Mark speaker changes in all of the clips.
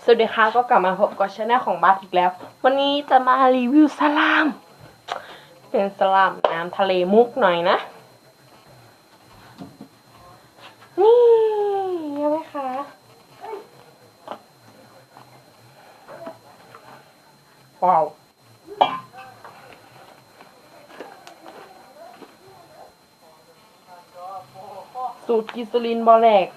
Speaker 1: สวัสดีค่ะก็กลับมาพบกับช่องของบาสอีกแล้ววันนี้จะมารีวิวสลามเป็นสลามน้ำทะเลมุกหน่อยนะนี่เห็นไหมคะว้าวสูตรกิสลินบอแลก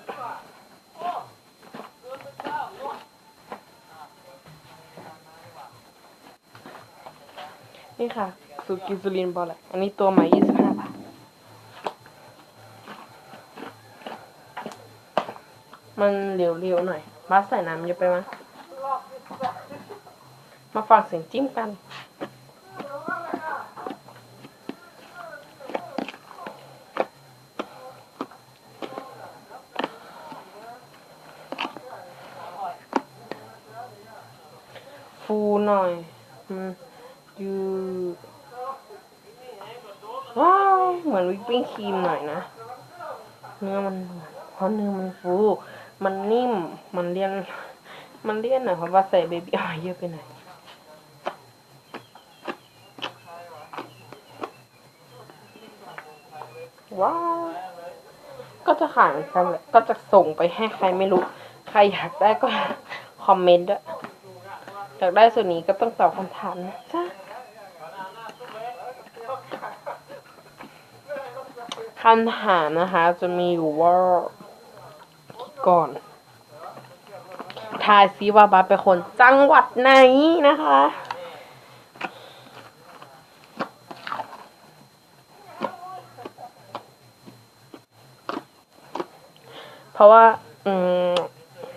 Speaker 1: นี่ค่ะสูตรกิสลินบอแลกอันนี้ตัวใหม่25 บาทมันเหลวๆหน่อยบาสใส่น้ำเยอะไปมั้ยมาฟังเสียงจิ้มกันฟูหน่อยยืดว้าวเหมือนวิปปิ้งครีมหน่อยนะเนื้อมันเพราะเนื้อมันฟูมันนิ่มมันเลี่ยนหน่อยเพราะว่าใส่เบบี้ออยล์เยอะไปหน่อยว้าวก็จะขายกันแหละก็จะส่งไปให้ใครไม่รู้ใครอยากได้ก็คอมเมนต์ด้วยอยากได้ส่วนนี้ก็ต้องตอบคำถามนะจ๊ะคำถามนะคะจะมีอยู่ว่าคิดก่อนทายซิว่าบาสเป็นคนจังหวัดไหนนะคะเพราะว่า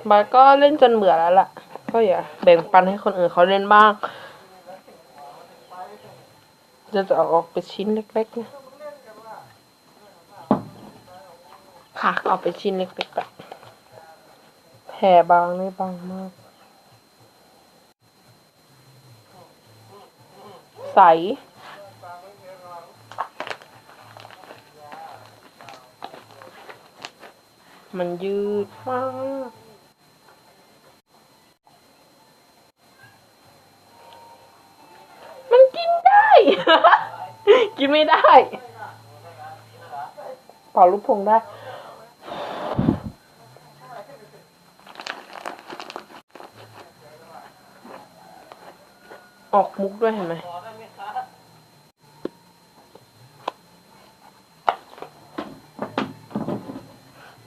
Speaker 1: บาสก็เล่นจนเบื่อแล้วล่ะก็อย่าแบ่งปันให้คนอื่นเขาเล่นบ้างจะออกเป็นชิ้นเล็กๆนะค่ะออกเป็นชิ้นเล็กๆแบบแผ่บางไม่บางมากใสมันยืดมากมันกินได้ กินไม่ได้เป่าลูกโป่งได้ออกมุกด้วยเห็นไหม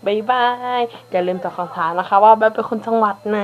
Speaker 1: บายบายอย่าลืมตอบคำถามนะคะว่าแบบเป็นคนจังหวัดไหน